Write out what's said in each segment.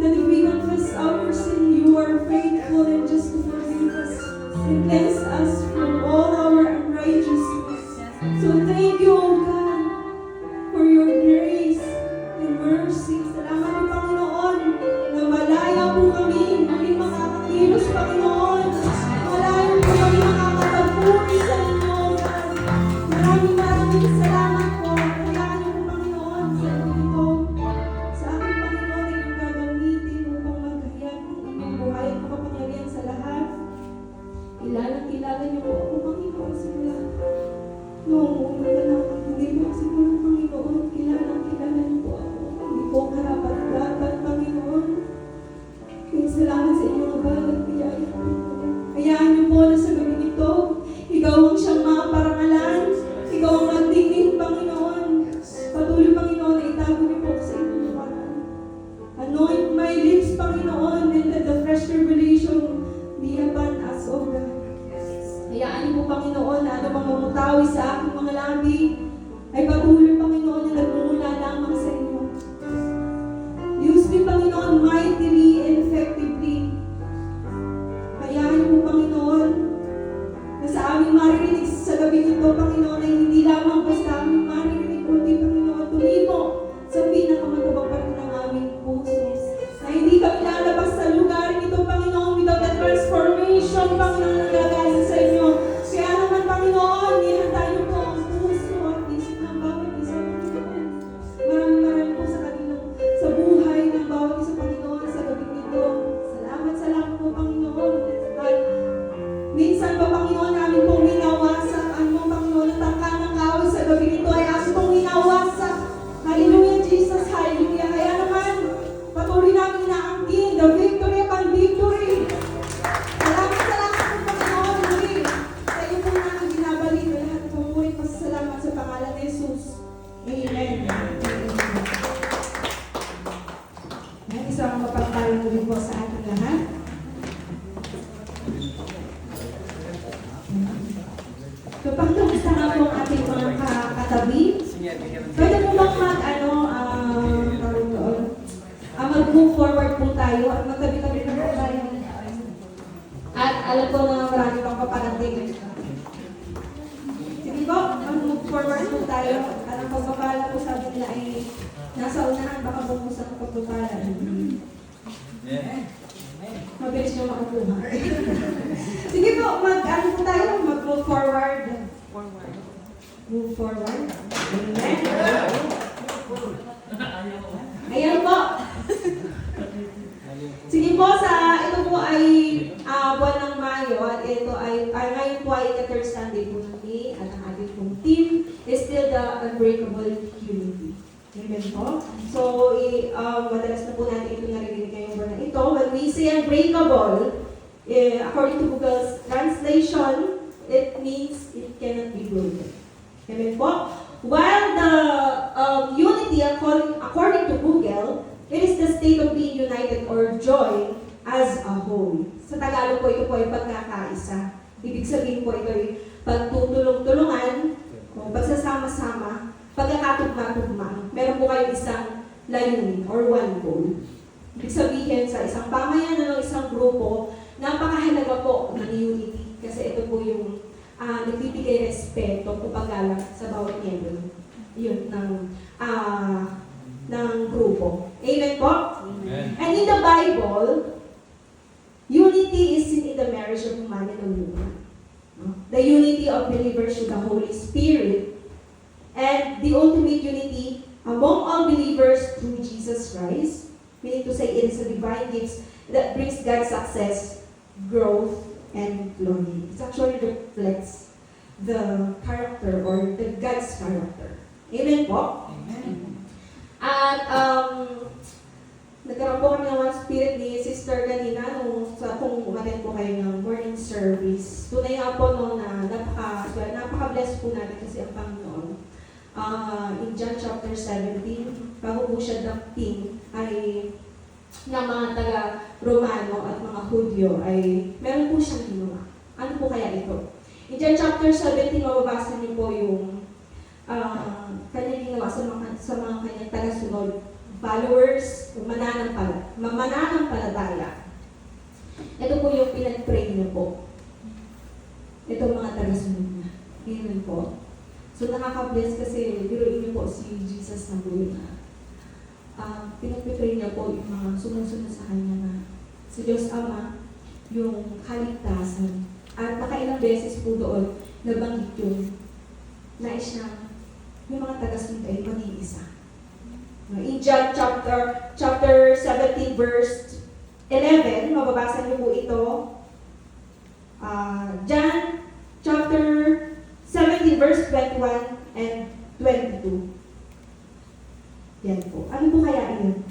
that if we confess our sin, you are faithful and just to forgive us and cleanse us from all our unrighteousness. So thank you, O God, for your grace and mercy. Salamat po, Panginoon, na malaya po kami muling makakakilos, Panginoon. Malaya po kami makakapagpuri sa inyo, O God. Maraming salamat po. Kayaan niyo po, Panginoon, sa ito. Sa aking Panginoon ay yung gagamitin upang maghayag ng inyong buhay at makapangyarihan sa lahat. Kilala niyo po ako, Panginoon, simula noong una pa lang. Hindi po siguro, Panginoon, kilala niyo po ako. Hindi po karapat-dapat, Panginoon. Kaya salamat sa inyong abal at biyaya, Panginoon. Hayaan niyo po na sa gabi ito, ikaw ang siyang maparangalan. Ikaw ang magdingin, Panginoon. Patuloy, Panginoon, na itago niyo po sa inyong luparan. Anoint my lips, Panginoon, and let the fresh revelation be upon us, O God. Hayaan niyo po, Panginoon, na ano mang mamutawi sa aking mga labi ay patuloy, Panginoon, na nagmumula lamang sa inyo. Use me, Panginoon, mightily and effectively. Hayaan niyo po, Panginoon, na sa aming maririnig sa gabi ito, Panginoon, ay hindi lamang basta aming maririnig, kundi, Panginoon, tumimo sa pinakamatabang parte ng aming puso. Na hindi kami lalabas sa lugar ito, Panginoon, without the transformation, Panginoon, na gagaling sa inyo. Kaya naman, Panginoon, ihanda niyo po ang puso at isip ng bawat isa, Panginoon. Maraming po sa kanino, sa buhay ng bawat isa, Panginoon, sa gabi ito. Salamat po, Panginoon. At minsan pa, Panginoon, namin pong hinawasak, Panginoon, at ang kanang kaaway sa gabi ito ay aso pong hinawasak. Hallelujah, Jesus, hallelujah. Kaya naman, patuloy namin inaangkin, the victory upon victory. Salamat po, Panginoon, muli. Sa iyo po namin binabalik lahat ng pumuri. Pasasalamat sa pangalan ni Jesus. Amen. Isang mapagpalang muli po sa ating lahat. So, pagkamusta nga po ang ating mga katabi, pwede po bang mag-move forward po tayo at magtabi-tabi na po tayo. At alam ko na marami pang paparating. Sige po, mag-move forward po tayo. At ang pagpapala po sabi nila ay nasa unahan, baka po po sa pagpapala. Mabilis nyo makakuha. Sige po, mag-ano po tayo, mag-move forward. Move forward. Amen. Ayan po. Sige po, ito po ay buwan ng Mayo at ito ay ngayon po ay the third Sunday po ng May at ang ating pong team is still the Unbreakable Unity. Amen po. So, madalas na po natin ito narinig ngayong buwan na ito. When we say unbreakable, according to Google's translation, it means it cannot be broken. Amen po. While the unity, according to Google, it is the state of being united or joy as a whole. Sa Tagalog po, ito po ay pagkakaisa. Ibig sabihin po ito ay pagtutulong-tulungan, o pagsasama-sama, pagkakatugma-tugma. Meron po kayong isang layunin or one goal. Ibig sabihin sa isang pamayanan o isang grupo, napakahalaga po ng unity. Kasi ito po yung nagbibigay respeto o paggalang sa bawat miyembro yun ng grupo. Amen po? Amen. And in the Bible, unity is seen in the marriage of man and a woman. The unity of believers with the Holy Spirit and the ultimate unity among all believers through Jesus Christ, meaning to say it is a divine gift that brings God's success, growth, and glory. It actually reflects the character or the God's character. Amen po? Amen. At nagkaroon po kami ng one spirit ni Sister kanina kung umaten po kayo ng morning service. Tunay nga po na napaka-bless po natin kasi ang Panginoon. In John chapter 17, bago po siya dating ay ng mga taga-Romano at mga Hudyo ay meron po siyang ginawa. Ano po kaya ito? In John chapter 17, mababasa niyo po yung kanyang ginawa sa mga kanyang tagasunod, followers, mananampalataya. mananampalataya. Ito po yung pinag-pray niyo po. Ito mga taga-sunod niya. Amen po. So nakaka-bless kasi biruin niyo po si Jesus na buhay na. Pinag-pray niya po yung mga sumusunod sa kanya na sa Diyos Ama, yung kaligtasan. At nakailang beses po doon, nabanggit yung nais niya, yung mga taga-sunod ay mag-iisa. In John chapter 17 verse 11, mababasa niyo po ito. John chapter 17 verse 21 and 22. Yan po. Ano po kaya iyon?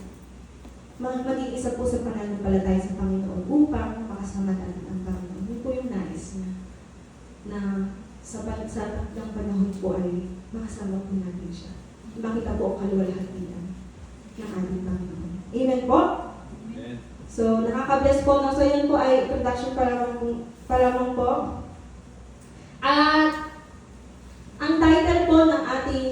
Maging isa po sa pananampalataya sa Panginoon upang makasama natin ang Panginoon. Yun po yung nais niya na sa ng panahon po ay makasama po natin siya. Makita po ang kaluwalhatian ng ating Panginoon. Amen po? Amen. So, nakaka-bless po. No? So, yun po ay introduction pa lamang po. At ang title po ng ating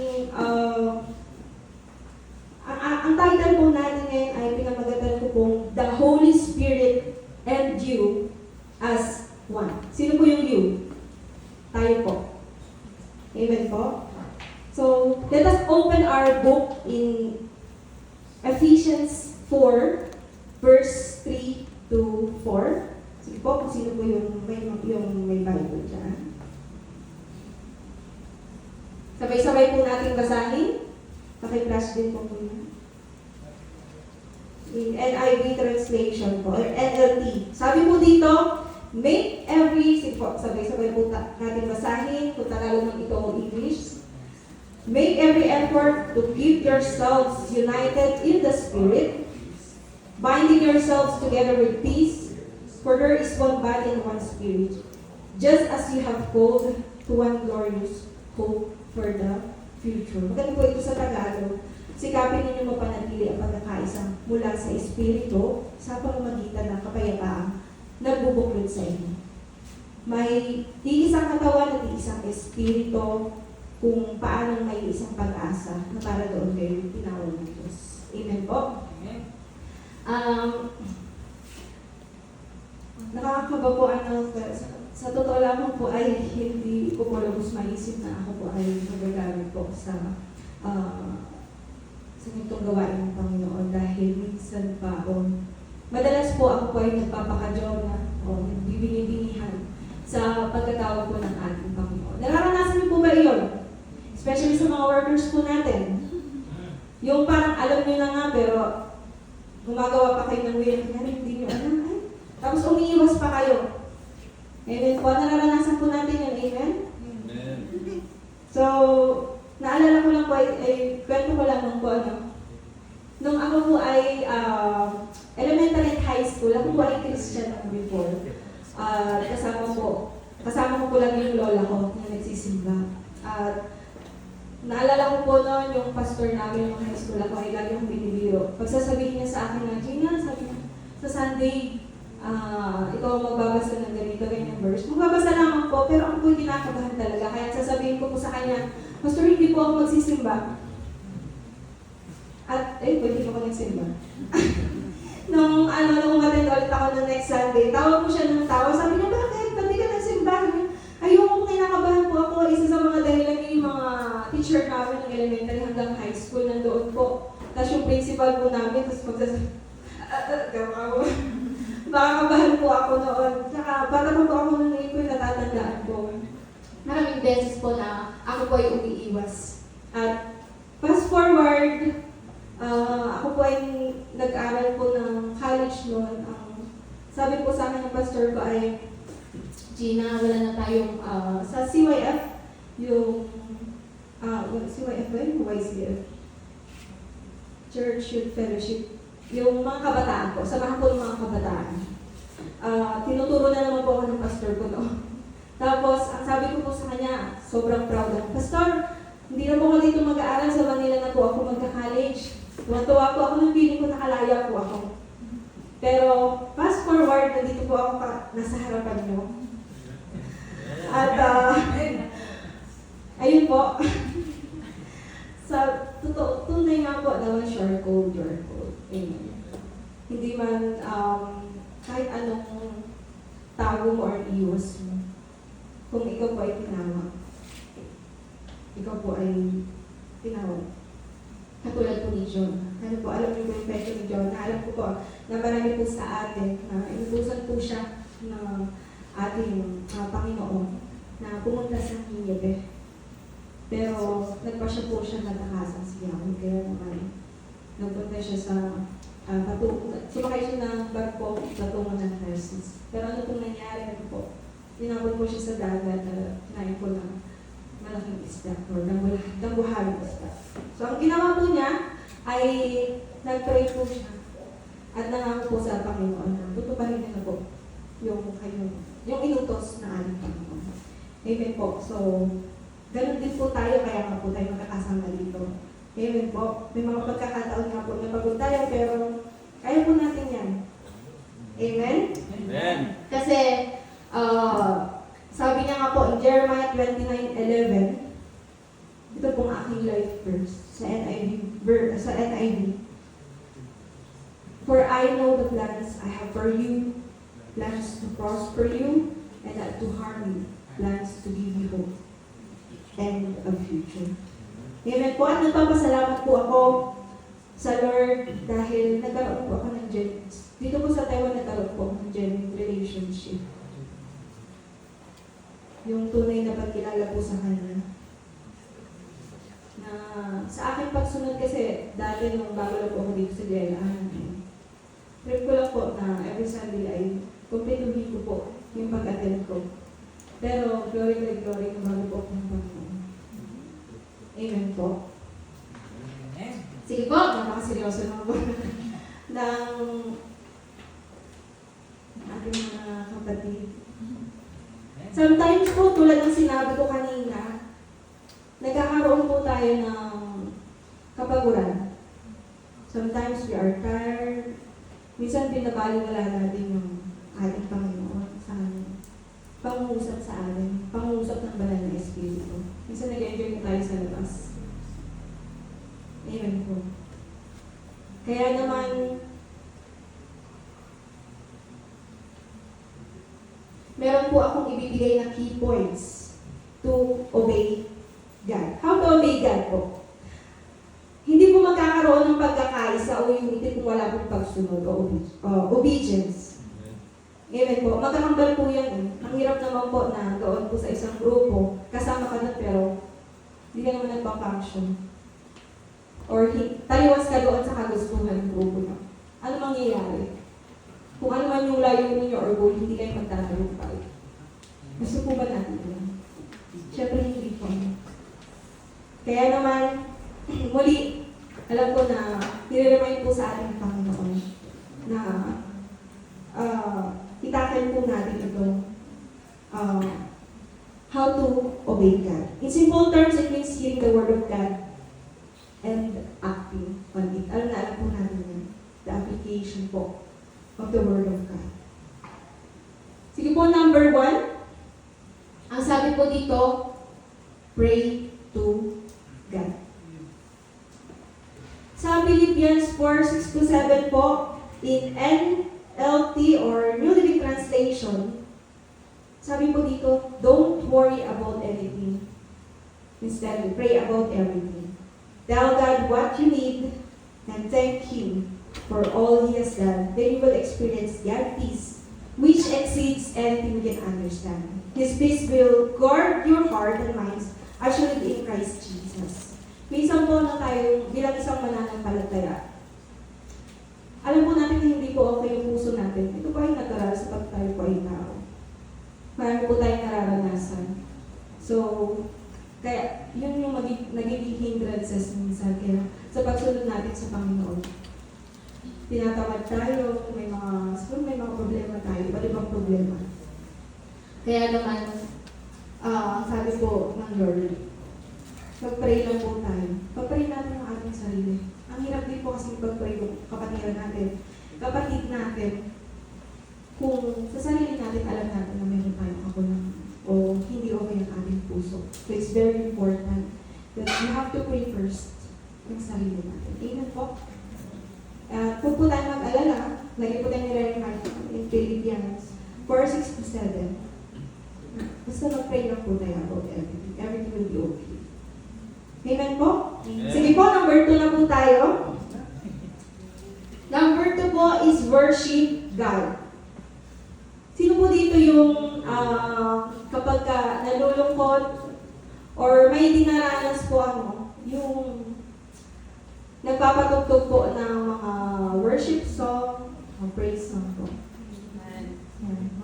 ang title po natin ngayon ay pinamagatan ko pong The Holy Spirit and You as One. Sino po yung you? Tayo po. Amen po? So, let us open our book in Ephesians 4, verse 3 to 4. Sige po, kung sino po yung may Bible dyan. Sabay-sabay po natin basahin. Paki-flash din po yun. In NIV translation po, or NLT. Sabi po dito, make every, sige po, sabay-sabay po natin basahin, kung tagalog ng ito English. Make every effort to keep yourselves united in the Spirit, binding yourselves together with peace, for there is one body and one Spirit, just as you have called to one glorious hope for the future. Maganda po ito sa Tagalog. Sikapin ninyo mapanatili ang pagkakaisa mula sa Espiritu sa pamamagitan ng kapayapaan nagbubuklod sa inyo. May iisang katawan at iisang Espiritu kung paano may isang pag-asa na para doon kayo tinawag ng Diyos. Amen po? Amen. Nakakaba po sa totoo lamang po ay hindi ko po lubos maisip na ako po ay magagamit po sa ganitong gawain ng Panginoon dahil minsan pa madalas po ako po ay nagpapakadyoga o nagbibinibinihan sa pagkatawag po ng ating Panginoon. Nararanasan niyo po ba iyon? Especially sa mga workers po natin. Yung parang alam niyo na nga pero gumagawa pa kayo ng weird na hindi niyo alam. Tapos umiiwas pa kayo. Amen po. Nararanasan po natin yun. Amen? Amen. So, naalala ko lang po, kwento ko lang po, nung ako po ay elementary and high school, ako po ay Christian before. Kasama ko po lang yung lola ko na nagsisimba. Naalala ko po noon, yung pastor namin yung high school, ako ay lagi akong binibiro. Pagsasabihin niya sa akin na, Gina, sabi niya, sa Sunday, ikaw magbabasa ng ganito, ganyang verse. Magbabasa lamang po, pero ako po kinakabahan talaga. Kaya sasabihin ko po sa kanya, Pastor, hindi po ako magsisimba. At, pwede po ako nagsimba. nung umattend ulit ako ng next Sunday, tawag ko siya ng tawa. Sabi niya, bakit? Ba't di ka nagsimba? Ayoko, kinakabahan po ako. Isa sa mga dahilan yung mga teacher namin ng elementary hanggang high school nandoon po. Tapos yung principal po namin, tapos magsasabi, nakakabahan po ako noon. Saka, bata pa po ako noon ngayon po yung natatandaan ko. Maraming beses po na ako po ay umiiwas. At fast forward, ako po ay nag-aral po ng college noon. Sabi po sa akin ng pastor ko ay, Gina, wala na tayong sa CYF, yung CYF ba yun? YCF? Church Youth Fellowship. Yung mga kabataan po, samahan po yung mga kabataan. Tinuturo na naman po ako ng pastor ko no. Tapos, ang sabi ko po sa kanya, sobrang proud ako. Pastor, hindi na po ako dito mag-aaral, sa Manila na po ako magka-college. Tuwa po ako nung feeling ko nakalaya po ako. Pero, fast forward, nandito po ako nasa harapan niyo. At, ayun po. Sa totoo, tunay nga po, naman sure code, your code. Amen. hindi man kahit anong tago mo or iwas mo. Kung ikaw po ay tinawag, ikaw po ay tinawag. Katulad po ni John. Ano po, alam niyo po yung kwento ni John. Alam ko po na marami po sa atin, inutusan po siya ng ating Panginoon na pumunta sa Nineveh. Pero nagpasya po siya natakasan si Yahweh. Kaya naman, nagpunta siya sa sumakay siya ng barko patungo ng Tarsus. Pero ano pong nangyari? Ano po? Tinawag po siya sa dagat na kinain po ng malaking isda or dambuhaling isda. So ang ginawa po niya ay nag-pray po siya at nangako po sa Panginoon na tutuparin niya na po yung inutos na ating Panginoon. Amen po. So, ganun din po tayo, kaya nga po tayo magkakasama dito. Amen po. May mga pagkakataon nga po na pagod tayo, pero kaya po natin yan. Amen? Amen. Kasi, sabi niya nga po in Jeremiah 29:11, ito pong aking life verse sa NIV. For I know the plans I have for you, plans to prosper you and not to harm you, plans to give you hope and a future. Amen po. At nagpapasalamat po ako sa Lord dahil nagkaroon po ako ng dito po sa Taiwan nagkaroon po ng genuine relationship. Yung tunay na pagkilala po sa Kanya. Na sa aking pagsunod kasi, dati nung bago lang po ako dito sa Jela, trip ko lang po na every Sunday ay kumpletuhin ko po yung pag-attend ko. Pero glory to glory na bago po ako ng Panginoon. Amen po. Sige po, napakaseryoso naman po ng ating mga kapatid. Sometimes po, tulad ng sinabi ko kanina, nagkakaroon po tayo ng kapaguran. Sometimes we are tired. Minsan pinabaliwala natin yung ating Panginoon sa pangungusap sa atin, pangungusap ng banal na Espiritu. Minsan nag-enjoy na tayo sa labas. Amen po. Kaya naman, meron po akong ibibigay na key points to obey God. How to obey God po? Hindi po magkakaroon ng pagkakaisa o unity kung wala pong pagsunod o obedience. Amen po. Magkakambal po yan eh. Ang hirap naman po na doon po sa isang grupo, kasama ka na pero hindi ka naman nagpa-function. Or taliwas ka doon sa kagustuhan ng grupo na. Ano mangyayari? Kung ano man yung layunin niyo or goal, hindi kayo magtatalumpay. Gusto po ba natin yan? Siyempre hindi po. Kaya naman, muli, alam ko na nire-remind po sa ating Panginoon na itakil po natin ito how to obey God. In simple terms, it means hearing the Word of God and acting on it. Alam po natin yan. The application po of the Word of God. Sige po, number 1. Ang sabi po dito, pray to God. Sa Philippians 4:6-7 po, in NLT or New Living Translation, sabi po dito, don't worry about anything. Instead, pray about everything. Tell God what you need and thank Him for all He has done. Then you will experience God's peace, which exceeds anything we can understand. His peace will guard your heart and minds as you live in Christ Jesus. Minsan po na tayo bilang isang mananampalataya, alam po natin na hindi po okay yung puso natin. Ito po ay natural sa pag tayo po ay tao. Marami po tayong nararanasan. So, kaya yun yung nagiging hindrances minsan kaya sa pagsunod natin sa Panginoon. Tinatamad tayo, may mga problema tayo, iba't ibang problema. Kaya naman, sabi po ng Lord, mag-pray lang po tayo. Pag-pray natin ang ating sarili. Ang hirap din po kasi pag-pray yung kapatid natin, kung sa sarili natin, alam natin na meron tayong kakulangan o hindi okay ang ating puso. So it's very important that we have to pray first yung sarili natin. Amen po. Huwag po tayo mag-alala Lagi po tayo nire-remind in Philippians 4:6-7. Basta mag-pray lang po tayo about everything. Everything will be okay. Amen po? Amen. Sige po, number 2 na po tayo. Number 2 po is worship God. Sino po dito yung kapag nalulungkot or may dinaranas po yung nagpapatugtog po ng mga worship song, mga praise song po. Yan.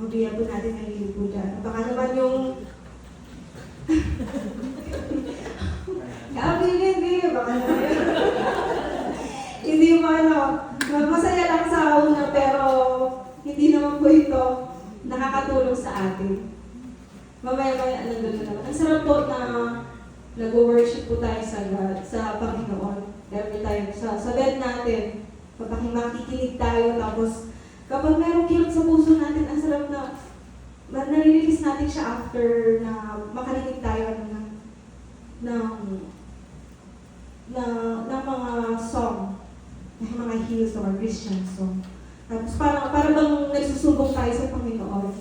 Mabiya po natin ang hilig po dyan. Baka naman yung hindi. Baka naman hindi mo masaya lang sa una pero hindi naman po ito nakakatulong sa atin. Mamaya-maya nandun naman. Ang sarap po na nag-worship po tayo sa Panginoon. Every time sa bed natin, kapag makikinig tayo, tapos kapag merong kirot sa puso natin, ang sarap na nare-release natin siya after na makarinig tayo ng mga song, ng mga hymns or Christian song. Tapos para bang nagsusumbong tayo sa Panginoon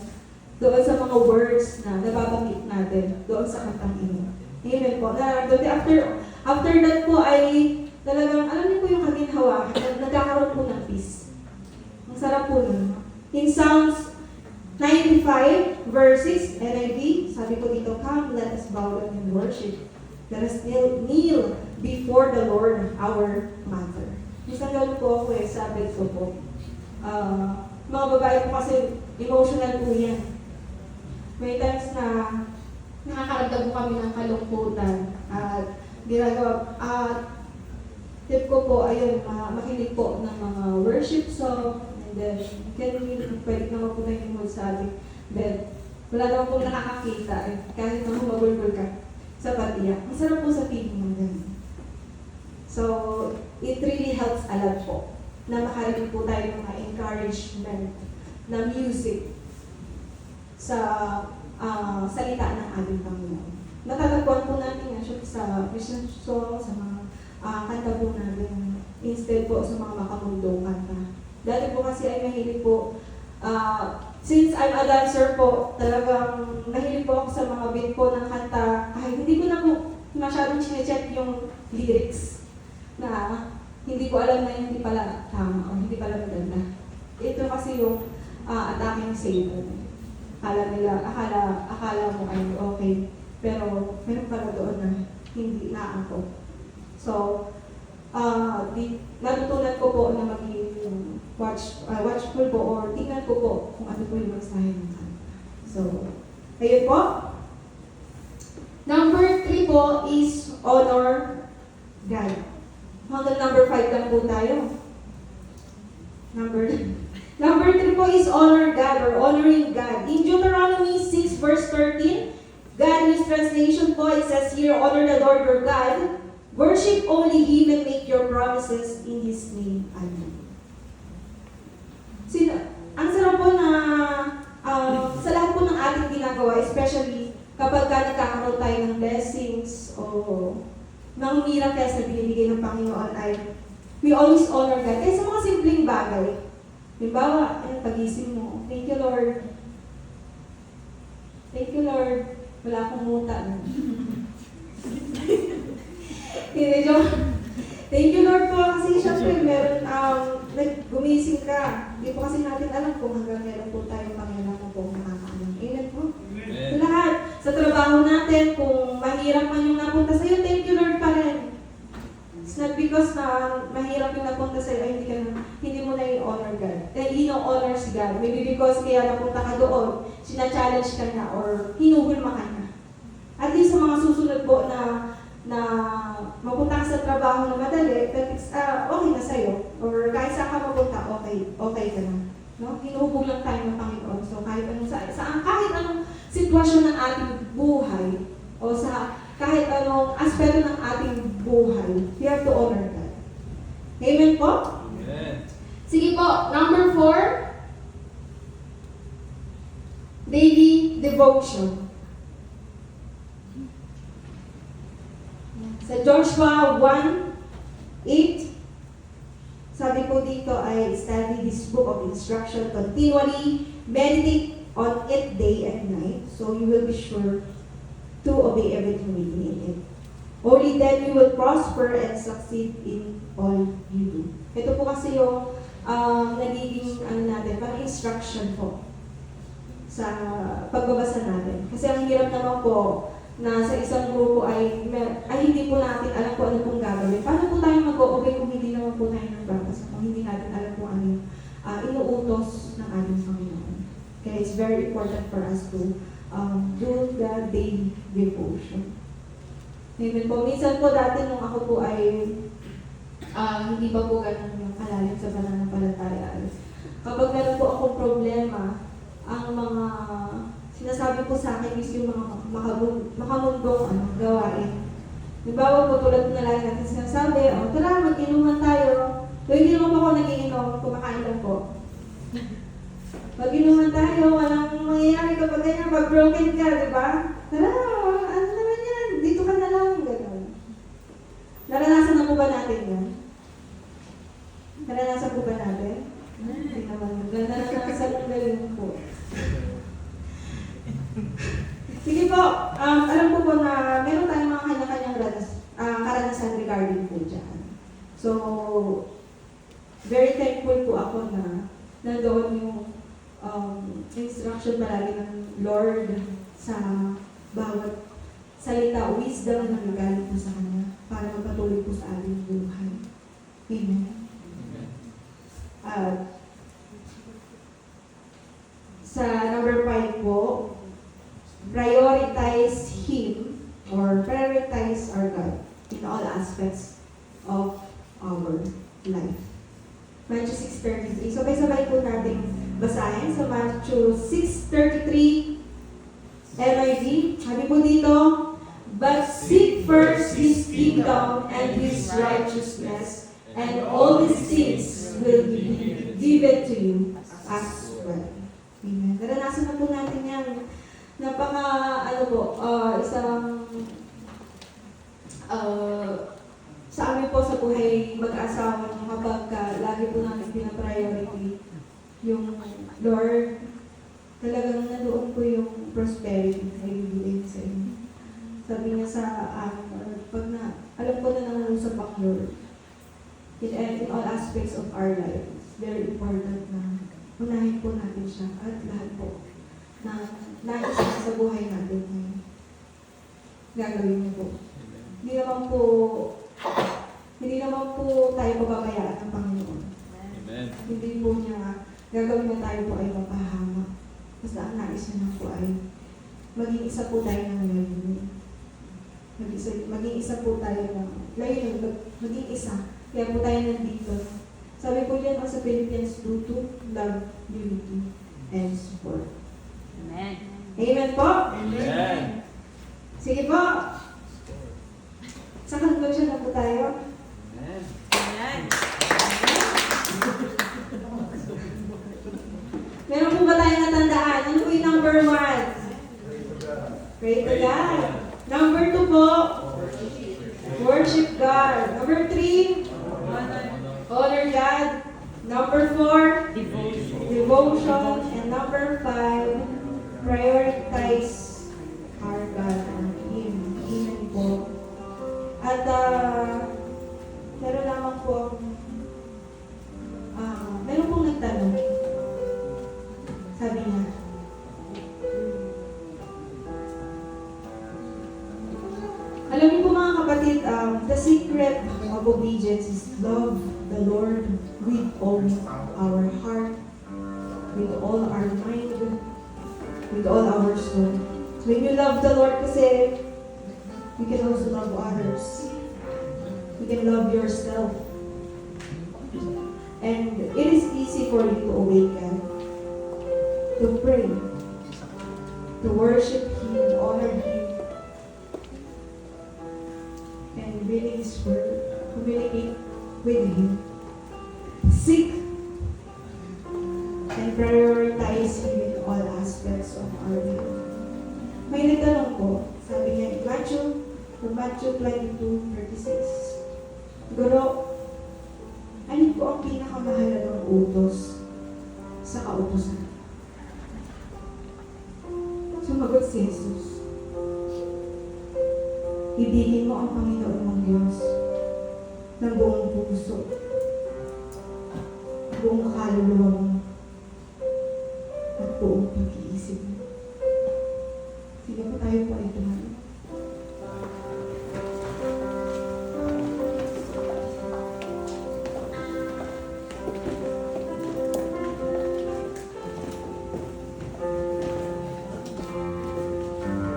doon sa mga words na nababanggit natin doon sa kantang ino. Amen po. After that po ay talagang, alam niyo po yung kaginhawa, nagkakaroon po ng peace. Ang sarap po nun. In Psalms 95 verses, NIV, sabi ko dito, come, let us bow down and worship. Let us kneel before the Lord, our Mother. Isang gano'n po ako sabi ko po. Mga babae po kasi emotional po yan. May times na nakakaramdam po kami ng kalungkutan at tip ko po, ayun, makinig po ng mga worship song, and then, pwede naman po na yung sabi, then, wala naman po nakakakita, kahit na humabulbul ka sa patiya. Masarap po sa feeling ng ganun. So, it really helps a lot po na makarinig po tayo ng mga encouragement na music sa salita ng ating Panginoon. Natatagpuan po natin sa Christian song, sa mga kanta po natin instead po sa mga makamundong kanta. Dati po kasi ay mahilig po, since I'm a dancer po, talagang mahilig po ako sa mga beat po ng kanta, kahit hindi ko na po masyadong chinecheck yung lyrics na hindi ko alam na hindi pala tama o hindi pala maganda. Ito kasi yung attacking Satan. Akala mo ay okay, pero meron pala doon na hindi naako. So, natutunan ko po na maging watchful po or tingnan ko po kung ano po yung mensahe ng kanta. So, ayun po. Number 3 po is honor God. Hanggang number 5 lang po tayo. Number 3 po is honor God or honoring God. In Deuteronomy 6 verse 13, God in His translation po, it says here, honor the Lord your God, worship only Him and make your promises in His name. Amen. Ang sarap po na sa lahat po ng ating ginagawa, especially kapag nagkakaroon tayo ng blessings o ng miracles na binibigay ng Panginoon ay we always honor God. Kaya sa mga simpleng bagay, halimbawa, pag-isip mo, thank you Lord. Thank you Lord. Wala akong muta. Thank you Lord po kasi syempre meron gumising ka. Hindi po kasi natin alam kung hanggang meron po tayong Panginoon po makakaalam. Amen po. Sa lahat, sa trabaho natin, kung mahirap man yung napunta sa'yo, thank you Lord pa rin. It's not because na mahirap yung napunta sa'yo, hindi mo na i-honor God. Ino-honor si God. Maybe because kaya napunta ka doon, sina-challenge ka na or hinuhulma ka na. At least sa mga susunod po na mapunta ka sa trabaho na madali, that is, okay na sa'yo. Or kahit saan ka mapunta, okay ka na. No? Hinuhubog lang tayo ng Panginoon. So kahit anong sitwasyon ng ating buhay, o sa kahit anong aspeto ng ating buhay, we have to honor God. Amen po? Amen. Sige po, number 4, daily devotion. Sa Joshua 1:8, sabi po dito ay ay study this book of instruction continually, meditate on it day and night, so you will be sure to obey everything written in it. Only then you will prosper and succeed in all you do. Ito po kasi yung nagiging natin, parang instruction po sa pagbabasa natin. Kasi ang hirap naman po na sa isang grupo ay hindi po natin alam kung ano pong gagawin. Paano po tayo mag-o-obey kung hindi naman po tayo nagbabasa, kung hindi natin alam kung ano yung inuutos ng ating Panginoon. Kaya it's very important for us to do the daily devotion. Amen po. Minsan po dati nung ako po ay hindi pa po ganun yung kalalim sa pananampalataya. Kapag meron po akong problema, ang mga sinasabi po sa akin is yung mga makamundong gawain. Halimbawa po tulad na lagi natin sinasabi, tara mag-inuman tayo. So hindi naman po ako nag-iinom, kumakain lang po. Mag-inuman tayo, walang mangyayari kapag ganyan, pag-broken ka, di ba? Tara, ano naman yan? Dito ka na lang, gano'n. Naranasan na po ba natin yan? Naranasan po ba natin? Hindi naman. Naranasan ng galing po. Sige po, alam ko po na meron tayong mga kanya-kanyang karanasan regarding po dyan. So, very thankful po ako na nandoon yung instruction palagi ng Lord sa bawat salita, wisdom na nagaling po sa Kanya para magpatuloy po sa ating buhay. Amen. Sa number 5 po, prioritize Him or prioritize our God in all aspects of our life. Matthew 6:33. So, sabay-sabay po natin basahin sa Matthew 6:33 NIV. Sabi po dito, but seek first His kingdom and His righteousness, and all these things will be given to you as well. Amen. Naranasan na po natin yan. Isang sa amin po sa buhay mag-asawa kapag lagi po natin pinapriority yung Lord, talagang nandoon po yung prosperity na ibibigay sa inyo. Sabi niya sa amin, pag alam ko na nangungusap ako, Lord, in all aspects of our life, it's very important na unahin po natin siya at lahat po na nais sa buhay natin ngayon. Gagawin niyo po. Hindi naman po tayo pababayaan ng Panginoon. Amen. Hindi po niya gagawin na tayo po ay mapahama. Basta ang nais niya po ay maging isa po tayo ng layunin. Maging isa po tayo ng layunin. Maging isa. Kaya po tayo nandito. Sabi po yan sa Philippians 2:2, love, unity, and support. Amen. Amen po? Amen. Sige po. Sa conclusion na po tayo. Amen. Amen. Meron po ba tayong natandaan? Ano po yung number 1? Pray to God. Number 2 po, worship God. Number 3, honor God. Number 4, devotion. And number 5, prioritize our God and Him. Amen po. At meron lamang po meron pong nagtanong. Sabi niya, alam niyo po mga kapatid, the secret of obedience is love the Lord with all our heart, with all our mind, with all our soul. So when you love the Lord kasi, you can also love others. You can love yourself. And it is easy for you to obey God, to pray, to worship Him, honor Him, and reading His Word, communicate with Him, seek and prioritize Him in all aspects of our life. May nagtanong po, sabi niya in Matthew 22:36, Guro, alin po ang pinakamahalagang mag-utos sa kautusan. Sumagot si Jesus. Ibigin mo ang Panginoon mong Diyos ng buong puso, buong kaluluwa mo, at buong pag-iisip mo. Sige po, tayo po ay tumayo.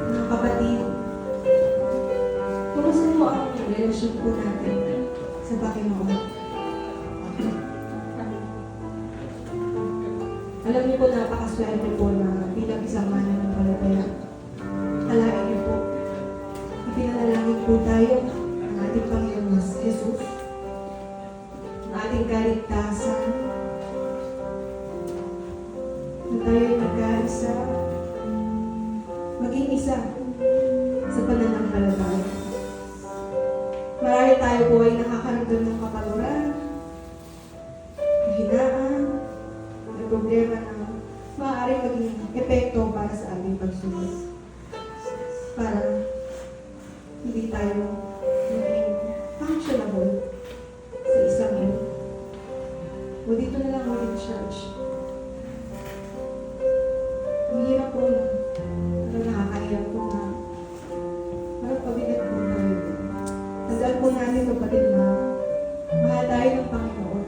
Mga kapatid, kumusta po ang relasyon po natin sa Panginoon? Alam niyo po, napakaswerte po na bilang isang mananampalataya. Alain niyo po, ipinanalangin po tayo ng ating Panginoon na si Jesus, ng ating kaligtasan, na tayo magkaisa, maging isa sa pananampalataya. Marami tayo po ay nakakaramdam ng kapalaran, kahinaan, may problema na maaaring maging epekto para sa ating pagsunod. Para hindi tayo maging functionable sa isang yun. O dito na lang ulit church. Ang hirap po na, pero nakakahirap po na parang pabigat po tayo. Tandaan po natin kapatid na mahal tayo ng Panginoon.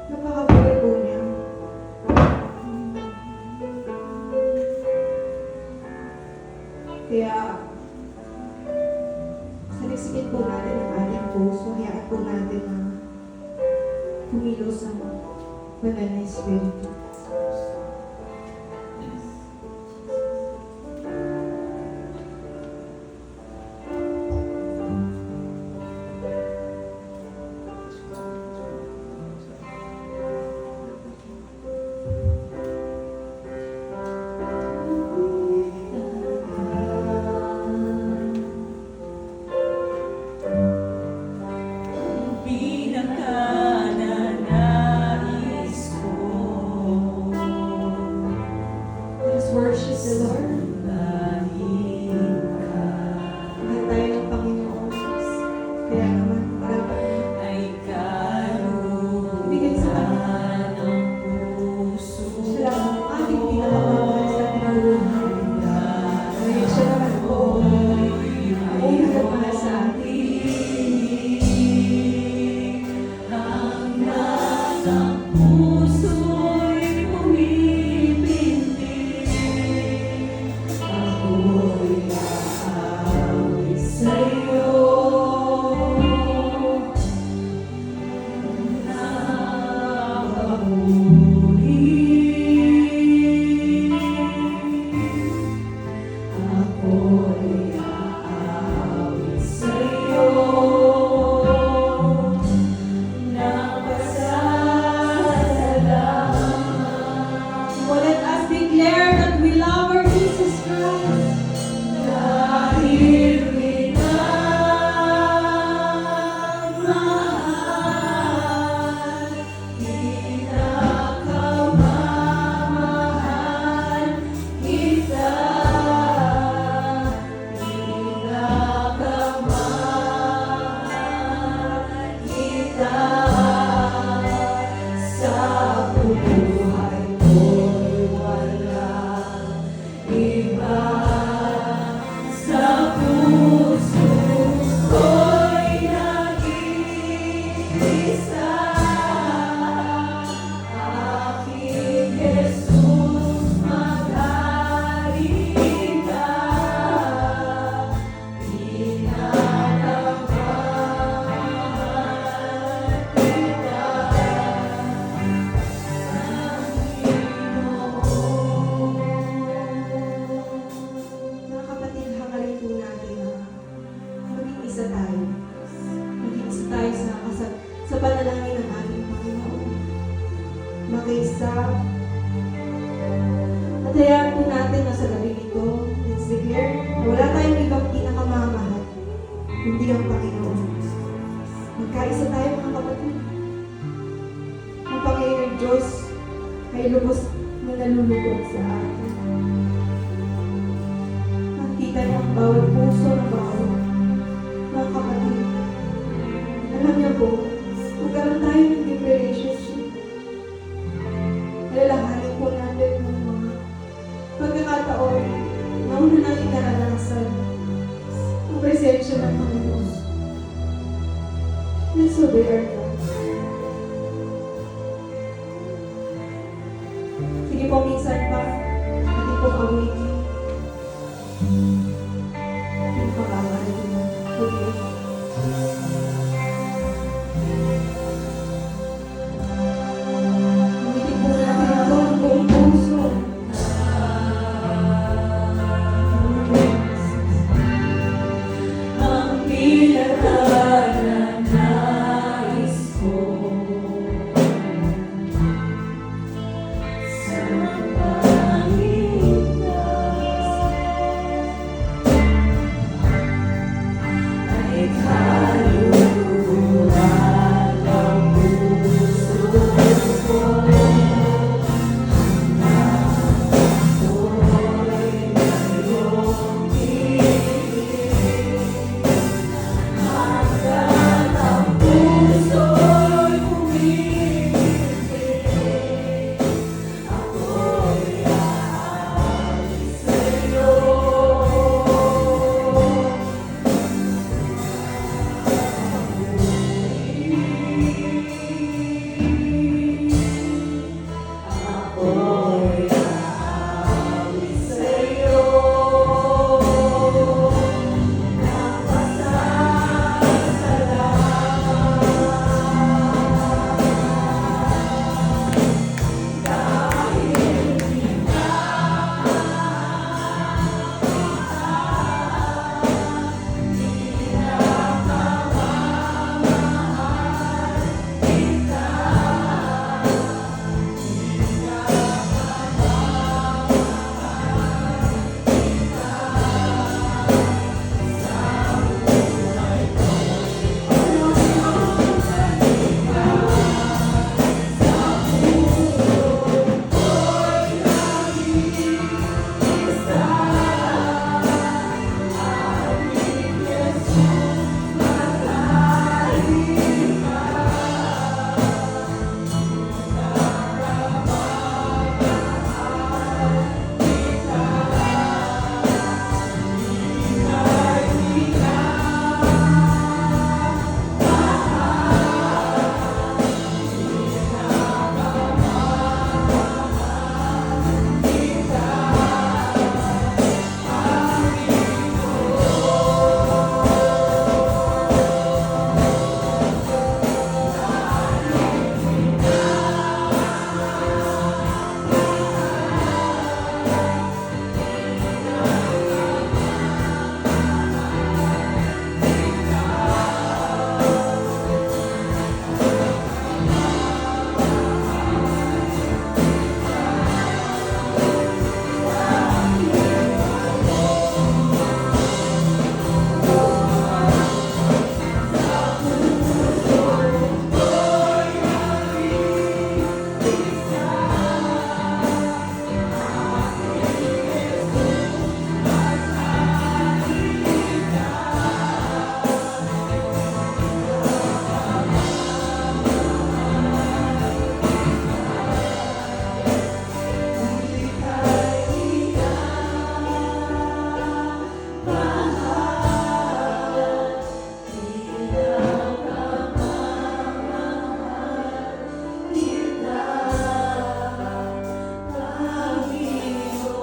Napakabuhay po niya. Kaya, salisikit po natin ang ating puso, hayaan po natin na kumilos ang banal na Espiritu. Let's worship the Lord. Mahal tayo ng Panginoon. Kaya naman, para ibigay sa Kanya. Siya lang ang ating pinakamahal sa ating buhay. Kaya siya naman po ang nagmahal sa atin. So let us declare that we love our Jesus Christ. Dahil minamahal, pinakamamahal kita. Pinakamamahal kita. Sa buhay ko'y walang iba. Sa puso ko'y nag-iisa. Aking Jesus, maghari ka. Pinanamahal kita. Mga kapatid, hangarin po natin na maging isa tayo. Maging isa tayo sa panalangin ng ating Panginoon. Mag-isa. At hayaan po natin na sa gabi ito, let's declare na wala tayong ibang pinakamamahal, kundi ang Panginoon. Magkaisa tayo mga kapatid. Diyos ay lubos na nalulugod sa atin. Nakita niya ang bawat puso ng bawat mga kapatid. Alam niyo po, magkaroon tayo ng deep relationship. Lalahanin po natin ng mga pagkakataon na una natin naranasan ang presensya ng Panginoon. And so they are God. Sige po, minsan pa, hindi po away. Hindi po away. Okay. Hindi po natin ito ang buong puso. Ang pinakanais ko sa Panginoon ay kaluluwa ng puso ko. Ako'y mayroong piling hanggang ang puso'y umibig. Ako'y aalis sa'yo. Ako'y aalis sa'yo.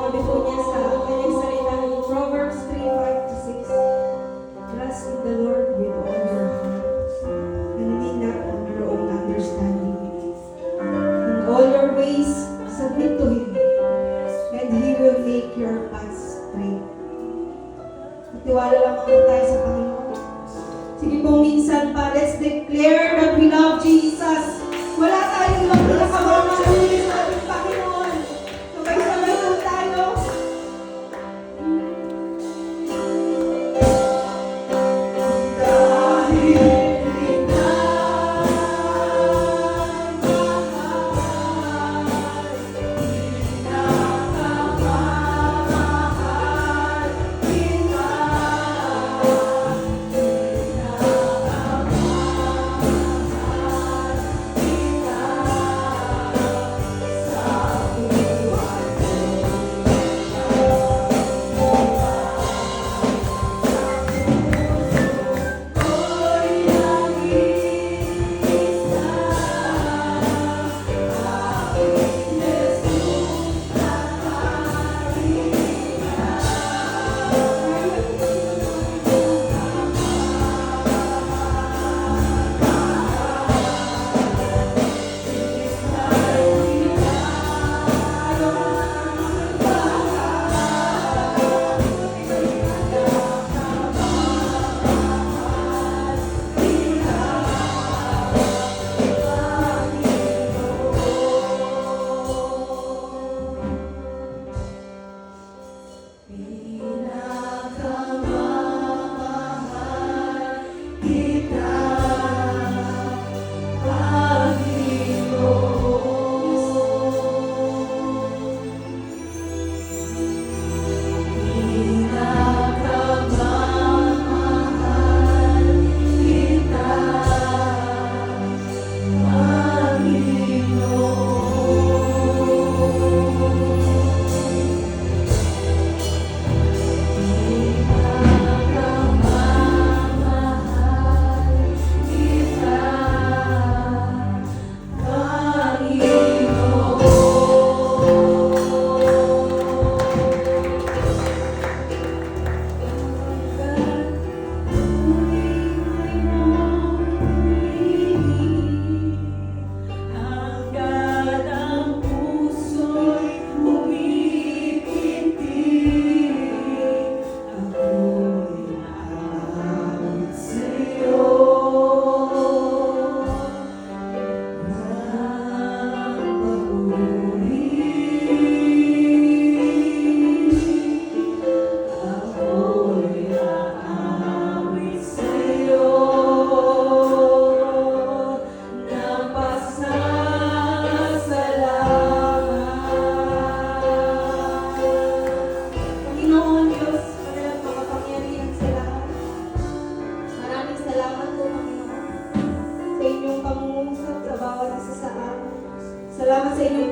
Sabi po niya sa kanyang salitang Proverbs 3:5-6, trust in the Lord with all your heart, and lean not on your own understanding. In all your ways, submit to Him, and He will make your paths straight. Tiwala lang po tayo sa Panginoon. Sige po, minsan pa, let's declare that we love Jesus. Wala tayong ibang pinakamamahal sa ating Panginoon. Sabay-sabay po tayo. Dahil ika'y mahal.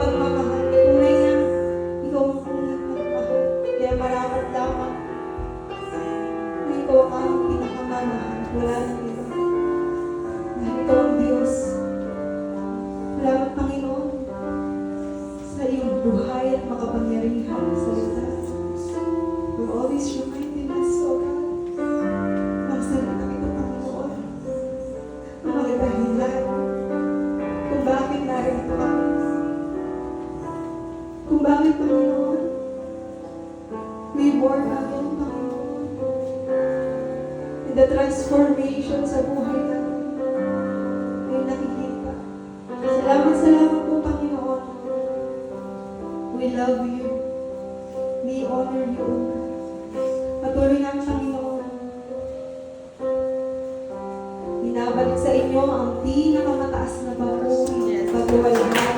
pagmamahal. Tunay na ikaw ang unang nagmahal. Kaya marapat lamang na ikaw ang pinakamamahal. Wala nang iba. Dahil ikaw ang Diyos. Salamat, Panginoon, sa iyong buhay at makapangyarihan sa salita. For always reminding us, O God, ng salita ito, Panginoon, ang mga dahilan kung bakit narito kami. Kung bakit, Panginoon, we born again, Panginoon. And the transformation sa buhay namin ay nakikita. Salamat po, Panginoon. We love you. We honor you, O God. Patuloy ng Panginoon. Binabalik sa inyo ang pinakamataas na papuri, pagwawalhati,